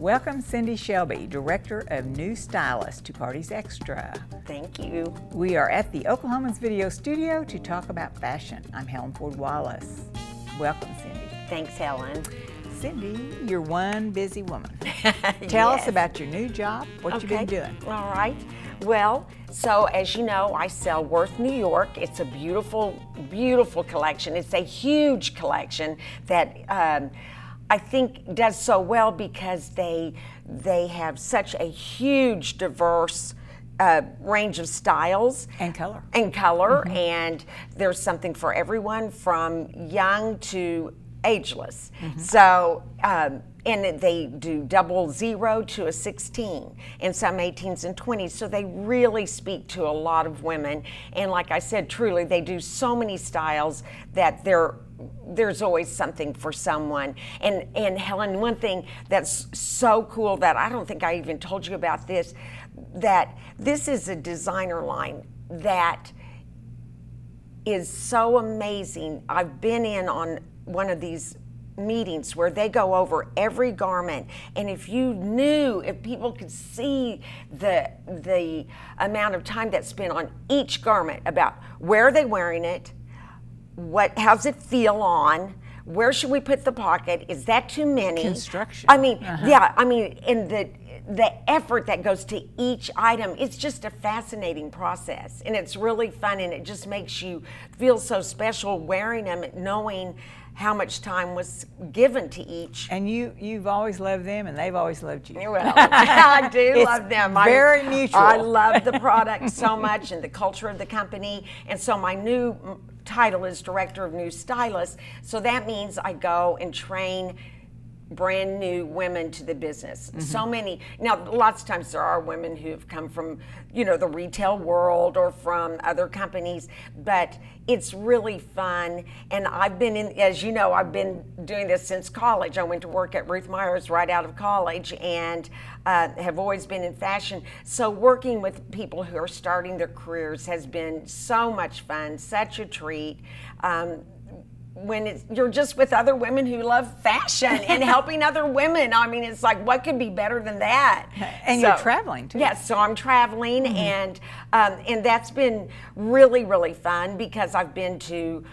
Welcome Cindi Shelby, Director of New Stylists, to Parties Extra. Thank you. We are at the Oklahoman's video studio to talk about fashion. I'm Helen Ford Wallace. Welcome, Cindi. Thanks, Helen. Cindi, you're one busy woman. Tell us about your new job, what you've been doing. All right. Well, so as you know, I sell Worth New York. It's a beautiful, beautiful collection. It's a huge collection that I think does so well because they have such a huge, diverse range of styles and color. And there's something for everyone from young to ageless. So and they do 00 to a 16 and some 18s and 20s, so they really speak to a lot of women. And like I said, truly they do so many styles that there's always something for someone. And Helen, one thing that's so cool that I don't think I even told you about this, that this is a designer line that is so amazing. I've been in on one of these meetings where they go over every garment, and if people could see the amount of time that's spent on each garment, about where are they wearing it, how's it feel on, where should we put the pocket, is that too many? Construction. I mean, yeah, I mean, and the effort that goes to each item, it's just a fascinating process, and it's really fun, and it just makes you feel so special wearing them, knowing how much time was given to each. And you've always loved them, and they've always loved you. Well, I do love them. Very mutual. I love the product so much and the culture of the company. And so my new title is Director of New Stylists. So that means I go and train brand new women to the business. So many, now lots of times there are women who have come from, the retail world or from other companies, but it's really fun. And I've been as you know, I've been doing this since college. I went to work at Ruth Myers right out of college and have always been in fashion. So working with people who are starting their careers has been so much fun, such a treat. When you're just with other women who love fashion and helping other women. I mean, it's like, what could be better than that? And you're traveling too. Yes, so I'm traveling, and that's been really, really fun because I've been to,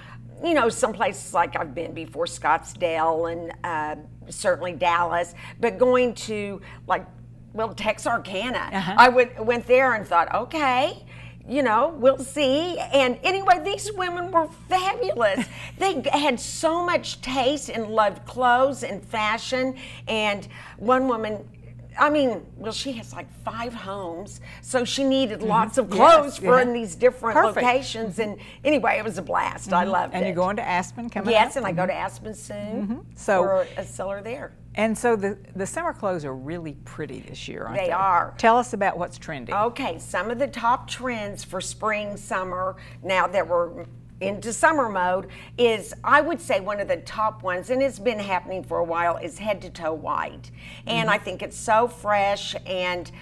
some places like I've been before, Scottsdale and certainly Dallas, but going to Texarkana. I went there and thought, okay, we'll see. And anyway, these women were fabulous. They had so much taste and loved clothes and fashion. And one woman, she has like 5 homes, so she needed lots of clothes in these different locations. And anyway, it was a blast. I loved it. And you're going to Aspen coming up? Yes, and I go to Aspen soon for a seller there. And so the summer clothes are really pretty this year, aren't they? They are. Tell us about what's trending. Okay, some of the top trends for spring, summer, now that we're into summer mode, is, I would say one of the top ones, and it's been happening for a while, is head to toe white. And I think it's so fresh, and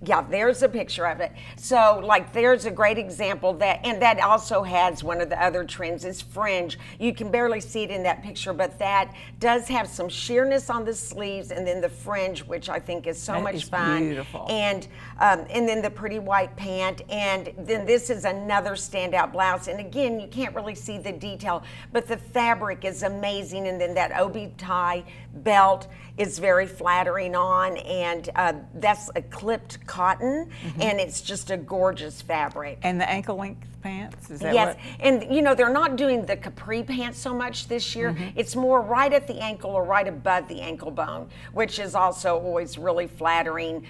yeah, there's a picture of it. So there's a great example that also has one of the other trends is fringe. You can barely see it in that picture, but that does have some sheerness on the sleeves, and then the fringe, which I think is so much fun. Beautiful. And then the pretty white pant, and then this is another standout blouse. And again, you can't really see the detail, but the fabric is amazing. And then that obi tie belt is very flattering on, and that's a clipped cotton, and it's just a gorgeous fabric. And the ankle length pants, is that yes, and they're not doing the capri pants so much this year. It's more right at the ankle or right above the ankle bone, which is also always really flattering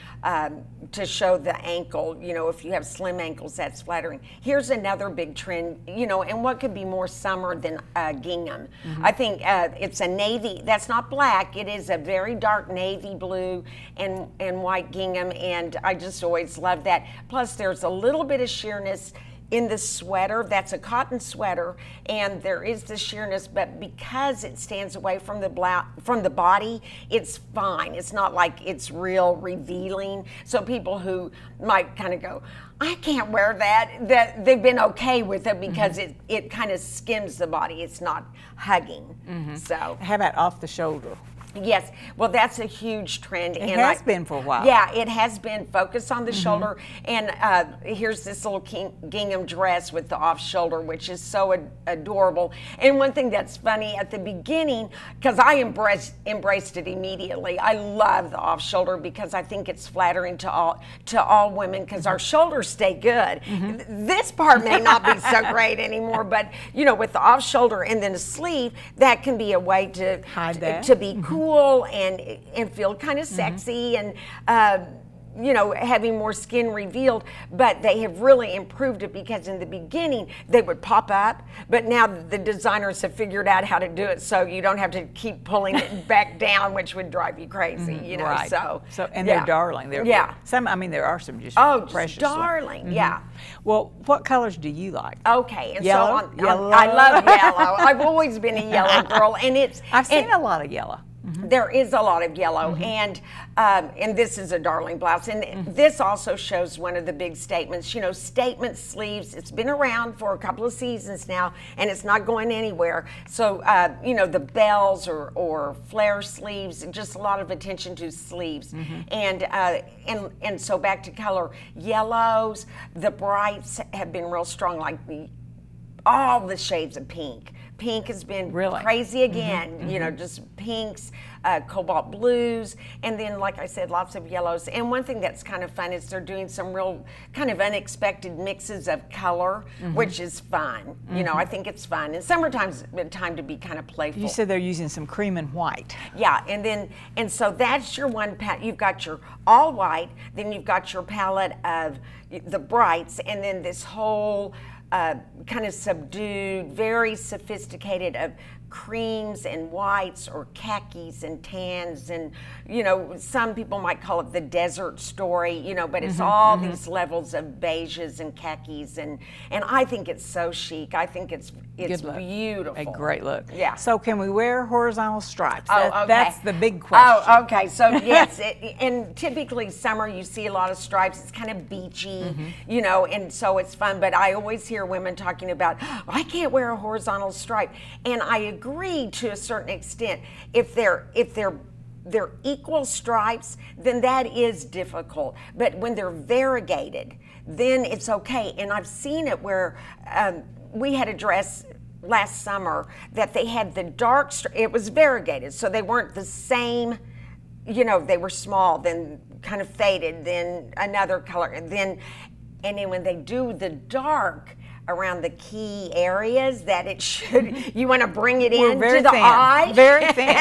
to show the ankle. If you have slim ankles, that's flattering. Here's another big trend, and what could be more summer than gingham? I think it's a navy, that's not black, it is a very dark navy blue and white gingham, and I just always love that. Plus there's a little bit of sheerness in the sweater. That's a cotton sweater, and there is the sheerness, but because it stands away from the body, it's fine. It's not like it's real revealing. So people who might kind of go, I can't wear that they've been okay with it because it kind of skims the body. It's not hugging. So how about off the shoulder? Yes, well, that's a huge trend. It has been for a while. Yeah, it has been. Focus on the shoulder. And here's this little gingham dress with the off shoulder, which is so adorable. And one thing that's funny at the beginning, because I embraced it immediately. I love the off shoulder because I think it's flattering to all women because our shoulders stay good. This part may not be so great anymore, but you know, with the off shoulder and then a sleeve, that can be a way to hide that, to be cool and feel kind of sexy and you know, having more skin revealed. But they have really improved it because in the beginning they would pop up, but now the designers have figured out how to do it so you don't have to keep pulling it back down, which would drive you crazy, you know. Right. So and they're darling. Some, I mean, there are some just precious. Darling. Yeah. Well, what colors do you like? Okay, and yellow? Yellow. I love yellow. I've always been a yellow girl, and I've seen a lot of yellow. There is a lot of yellow, and this is a darling blouse, and this also shows one of the big statements. You know, statement sleeves. It's been around for a couple of seasons now, and it's not going anywhere. So you know, the bells or flare sleeves, just a lot of attention to sleeves, and so back to color. Yellows, the brights have been real strong, like all the shades of pink. Pink has been crazy again, you know, just pinks, cobalt blues, and then, like I said, lots of yellows. And one thing that's kind of fun is they're doing some real kind of unexpected mixes of color, which is fun. You know, I think it's fun. And summertime's a time to be kind of playful. You said they're using some cream and white. Yeah, and so that's your one palette. You've got your all white, then you've got your palette of the brights, and then this whole kind of subdued, very sophisticated of creams and whites or khakis and tans, and you know, some people might call it the desert story, you know, but it's all these levels of beiges and khakis, and I think it's so chic. I think it's beautiful. A great look. Yeah. So can we wear horizontal stripes? Okay. That's the big question. Oh, okay. So yes, and typically summer you see a lot of stripes. It's kind of beachy, you know, and so it's fun. But I always hear women talking about, I can't wear a horizontal stripe, and I agree to a certain extent. If they're equal stripes, then that is difficult. But when they're variegated, then it's okay. And I've seen it where we had a dress last summer that they had the dark, it was variegated, so they weren't the same, you know, they were small, then kind of faded, then another color, and then when they do the dark around the key areas that it should, you want to bring it in to the eye. Very thin.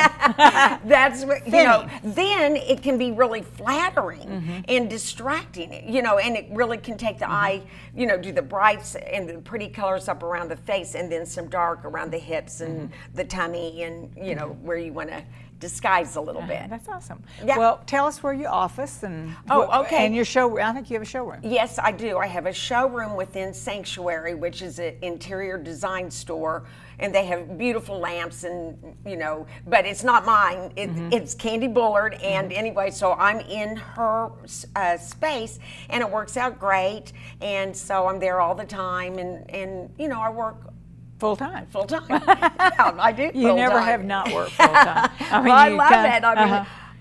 That's what, you know, then it can be really flattering and distracting, you know, and it really can take the eye, you know, do the brights and the pretty colors up around the face, and then some dark around the hips and the tummy, and, you know, where you want to disguise a little bit. That's awesome. Yeah. Well, tell us where your office and and your show. I think you have a showroom. Yes, I do. I have a showroom within Sanctuary, which is an interior design store, and they have beautiful lamps, and you know, but it's not mine. It's Candy Bullard, and anyway, so I'm in her space, and it works out great, and so I'm there all the time, and you know, I work full time. Full time. Yeah, I do. You never have not worked full time. I mean, well, I love it.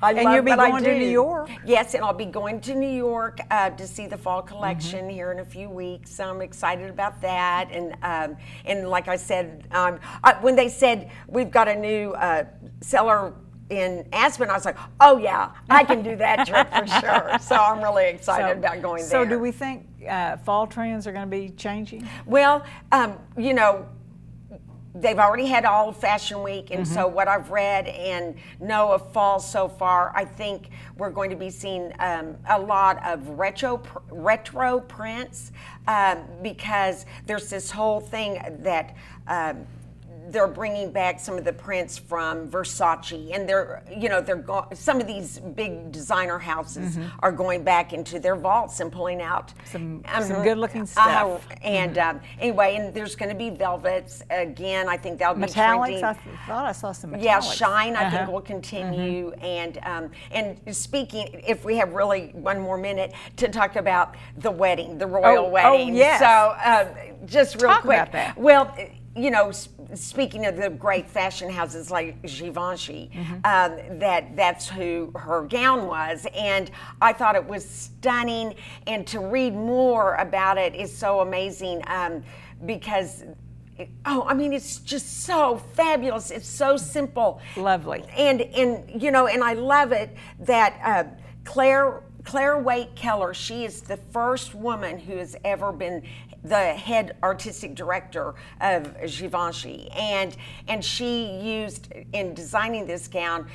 I mean, and you'll be going to New York. Yes, and I'll be going to New York to see the fall collection here in a few weeks. So I'm excited about that. And like I said, when they said we've got a new seller in Aspen, I was like, oh yeah, I can do that trip for sure. So I'm really excited about going there. So do we think fall trends are going to be changing? Well, you know, they've already had all of Fashion Week, and so what I've read and know of fall so far, I think we're going to be seeing a lot of retro prints because there's this whole thing that they're bringing back some of the prints from Versace, and some of these big designer houses are going back into their vaults and pulling out some good-looking stuff. And anyway, and there's going to be velvets again. I think that'll be metallics. trending. I thought I saw some metallics. Yeah, shine. I think will continue. And speaking, if we have really one more minute to talk about the wedding, the royal wedding. Oh yes. So just real quick. Talk about that. Well, you know, speaking of the great fashion houses like Givenchy, that's who her gown was. And I thought it was stunning. And to read more about it is so amazing because I mean, it's just so fabulous. It's so simple. Lovely. And you know, and I love it that Claire Waite Keller, she is the first woman who has ever been the head artistic director of Givenchy, and she used, in designing this gown,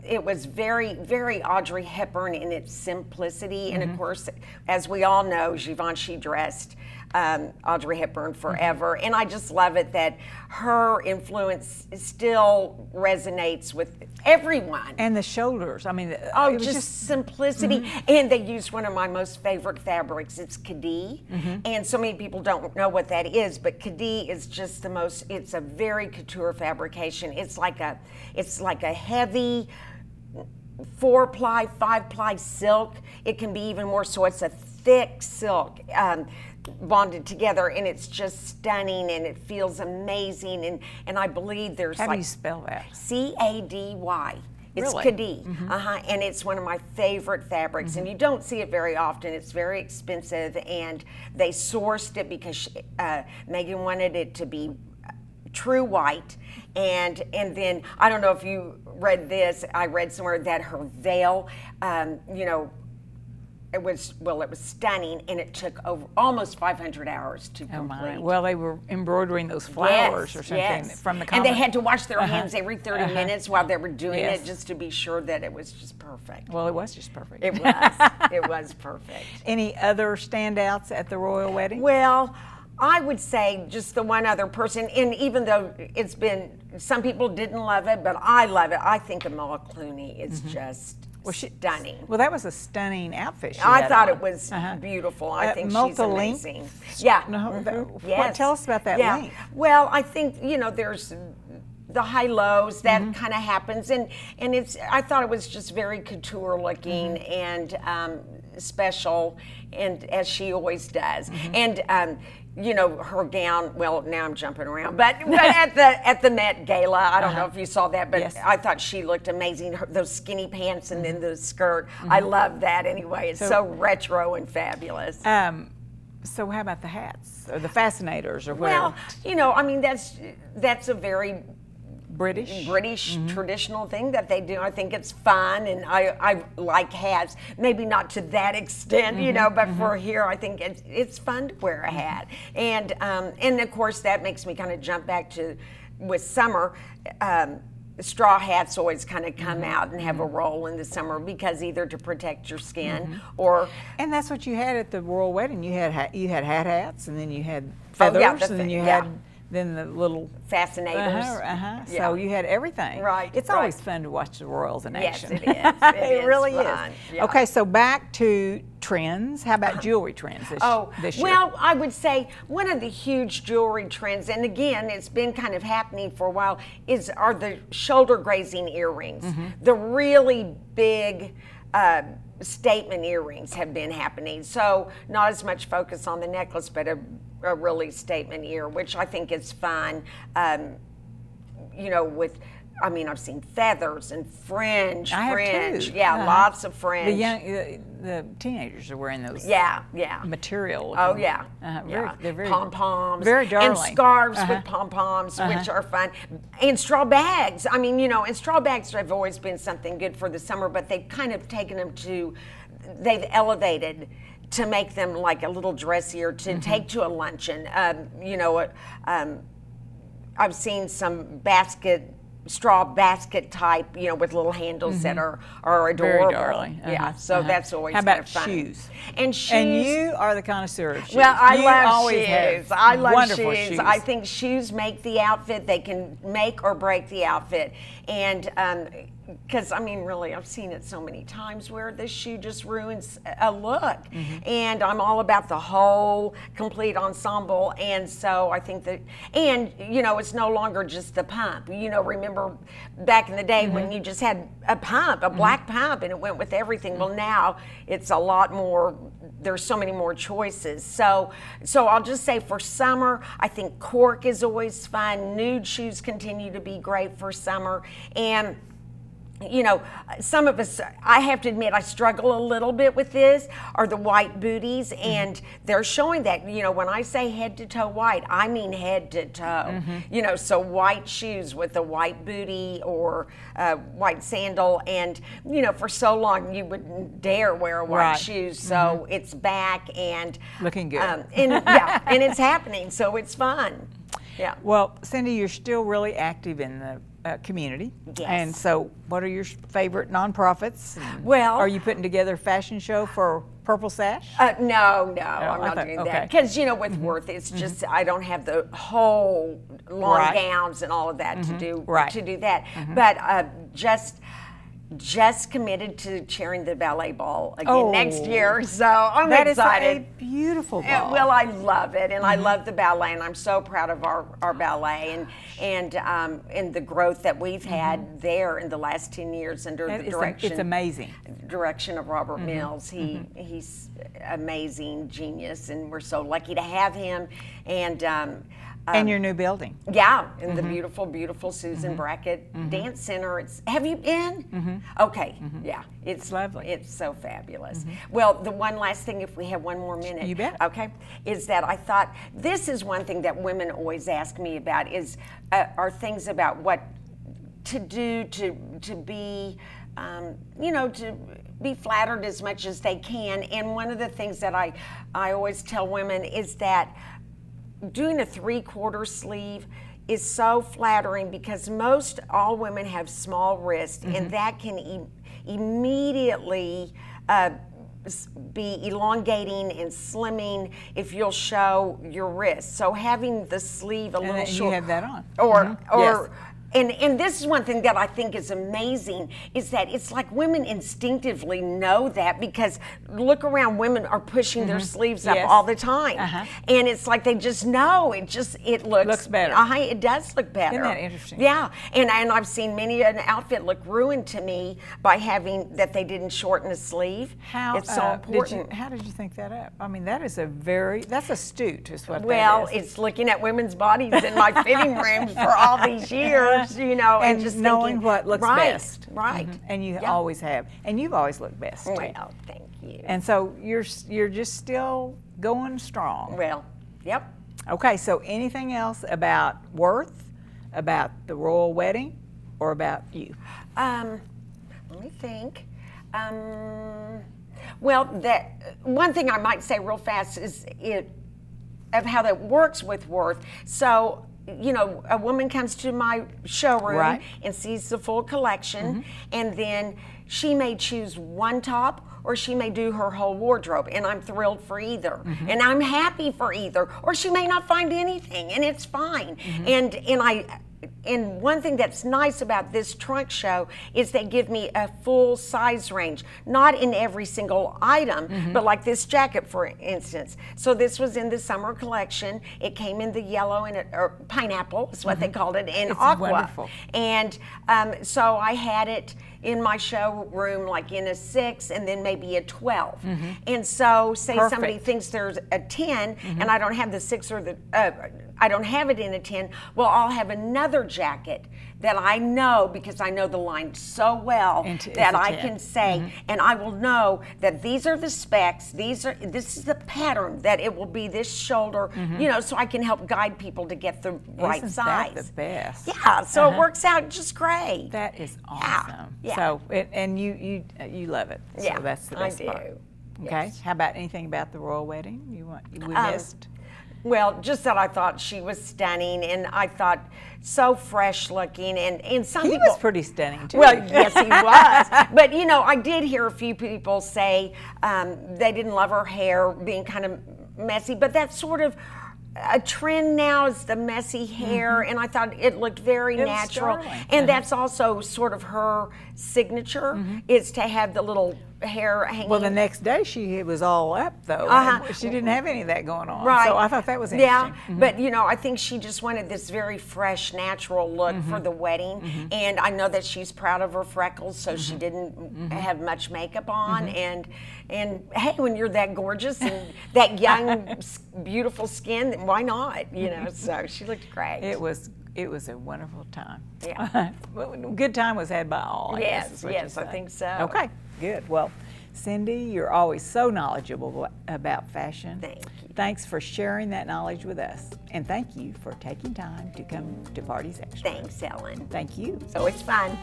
it was very, very Audrey Hepburn in its simplicity, and of course, as we all know, Givenchy dressed Audrey Hepburn forever, and I just love it that her influence still resonates with everyone. And the shoulders, I mean, oh, just simplicity. And they used one of my most favorite fabrics. It's Cindi, and so many people don't know what that is, but Cindi is just the most. It's a very couture fabrication. It's like a heavy 4-ply, 5-ply silk. It can be even more so. It's a thick silk. Bonded together, and it's just stunning, and it feels amazing, and I believe there's How do you spell that? C-A-D-Y. It's Really? Cindi, and it's one of my favorite fabrics, and you don't see it very often. It's very expensive, and they sourced it because Megan wanted it to be true white, and then I don't know if you read this. I read somewhere that her veil, you know, it was stunning, and it took over almost 500 hours to complete. Oh my. Well, they were embroidering those flowers or something from the and they had to wash their hands every 30 minutes while they were doing it, just to be sure that it was just perfect. Well, it was just perfect. It was. It was perfect. Any other standouts at the royal wedding? Well, I would say just the one other person, and even though it's been, some people didn't love it, but I love it. I think Amal Clooney is just stunning. Well, that was a stunning outfit. I thought it was beautiful. I think she's amazing. Yeah. Tell us about that length. Well, I think, you know, there's the high lows that kind of happens, and it's. I thought it was just very couture looking and special, and as she always does, and. You know, her gown, well, now I'm jumping around, but at the Met Gala, I don't know if you saw that, but I thought she looked amazing. Those skinny pants and then the skirt. I love that anyway. It's so retro and fabulous. So how about the hats or the fascinators or whatever? Well, you know, I mean, that's a very British traditional thing that they do. I think it's fun, and I like hats. Maybe not to that extent, you know, but for here, I think it's fun to wear a hat. And of course, that makes me kind of jump back to with summer. Straw hats always kind of come out and have a role in the summer because either to protect your skin or. And that's what you had at the royal wedding. You had hat hats, and then you had feathers, and then you had. Then the little fascinators. So you had everything. Right. It's always fun to watch the royals in action. Yes, it is. It really fun. is. Yeah. Okay, so back to trends. How about jewelry trends this year? Well, I would say one of the huge jewelry trends, and again, it's been kind of happening for a while, are the shoulder grazing earrings. The really big statement earrings have been happening. So not as much focus on the necklace, but a really statement ear, which I think is fun. You know, I mean, I've seen feathers and fringe. I have too. Yeah, lots of fringe. The teenagers are wearing those. Yeah. Material. Oh yeah. They're very pom-poms. Very darling. And scarves with pom-poms, which are fun. And straw bags. I mean, you know, and straw bags have always been something good for the summer, but they've kind of taken them they've elevated to make them like a little dressier to take to a luncheon. You know, I've seen some straw basket type, you know, with little handles that are adorable. Very darling. Yeah, so that's always How kind about of fun. shoes? And shoes. And you are the connoisseur of shoes. Well, I you love always shoes. Have I love wonderful shoes. I think shoes make the outfit. They can make or break the outfit. And because, I mean, really, I've seen it so many times where the shoe just ruins a look. And I'm all about the whole complete ensemble. And so I think that, and, you know, it's no longer just the pump. You know, remember back in the day when you just had a pump, a black pump, and it went with everything. Well, now it's a lot more there's so many more choices. So I'll just say for summer, I think cork is always fun. Nude shoes continue to be great for summer. And you know, some of us, I have to admit, I struggle a little bit with this, are the white booties, and they're showing that, you know, when I say head to toe white, I mean head to toe. You know, so white shoes with a white booty or white sandal, and, you know, for so long you wouldn't dare wear white shoes, so it's back and looking good. And yeah, and it's happening, so it's fun. Yeah. Well, Cindy, you're still really active in the community. Yes. And so what are your favorite nonprofits? Well, are you putting together a fashion show for Purple Sash? No, I'm not doing that. Because, you know, with Worth, it's just, I don't have the whole long gowns and all of that to do that. But just committed to chairing the ballet ball again next year, so I'm excited. That is a beautiful ball. Well, I love it, and I love the ballet, and I'm so proud of our ballet and the growth that we've had there in the last 10 years under the direction. It's amazing. Direction of Robert Mills. He's amazing genius, and we're so lucky to have him. And your new building. Yeah, in the beautiful, beautiful Susan Brackett Dance Center. Have you been? Okay, yeah. It's lovely. It's so fabulous. Well, the one last thing, if we have one more minute. You bet. Okay, is that I thought, this is one thing that women always ask me about, is are things about what to do to be, you know, to be flattered as much as they can. And one of the things that I always tell women is that doing a 3/4 sleeve is so flattering, because all women have small wrists, and that can immediately be elongating and slimming if you'll show your wrist. So having the sleeve a little short. You have that on. Or yes. And this is one thing that I think is amazing, is that it's like women instinctively know that, because look around, women are pushing their sleeves up all the time. And it's like they just know, it looks better. It does look better. Isn't that interesting? Yeah, and I've seen many an outfit look ruined to me by having that they didn't shorten a sleeve. It's so important. How did you think that up? I mean, that's astute, is what well, that is. it's looking at women's bodies in my fitting rooms for all these years. You know, and just knowing thinking, what looks best. Right. And you always have. And you've always looked best, too. Well, thank you. And so you're just still going strong. Well, yep. Okay, so anything else about Worth, about the royal wedding, or about you? Let me think. Well, that one thing I might say real fast is of how that works with Worth. So, you know, a woman comes to my showroom and sees the full collection, and then she may choose one top, or she may do her whole wardrobe, and I'm thrilled for either. And I'm happy for either. Or she may not find anything, and it's fine. And one thing that's nice about this trunk show is they give me a full size range, not in every single item, but like this jacket, for instance. So this was in the summer collection. It came in the yellow or pineapple is what they called it, and aqua. Wonderful. And so I had it in my showroom like in a 6 and then maybe a 12. And so say somebody thinks there's a 10 and I don't have the 6 or the I don't have it in a 10, well, I'll have another jacket that I know, because I know the line so well, that I can say, and I will know that these are the specs, this is the pattern, that it will be this shoulder, you know, so I can help guide people to get the right size. Isn't that the best? Yeah, so it works out just great. That is awesome. Yeah. So, and you love it. So yeah, that's the best part. do. Okay. Yes. How about anything about the royal wedding we missed? Well, just that I thought she was stunning, and I thought so fresh looking, and some people... He was pretty stunning, too. Well, yes, he was. But, you know, I did hear a few people say they didn't love her hair being kind of messy, but that's sort of a trend now, is the messy hair, and I thought it looked very natural. And that's also sort of her signature, is to have the little hair hanging. Well, the next day it was all up though. She didn't have any of that going on. Right. So I thought that was interesting. Yeah, but you know, I think she just wanted this very fresh, natural look for the wedding. And I know that she's proud of her freckles, so she didn't have much makeup on. And hey, when you're that gorgeous and that young, beautiful skin, why not? You know, so she looked great. It was a wonderful time. Yeah. Good time was had by all. Yes, I think so. Okay, good. Well, Cindi, you're always so knowledgeable about fashion. Thank you. Thanks for sharing that knowledge with us. And thank you for taking time to come to Parties Extra. Thanks, Ellen. Thank you. It's always fun.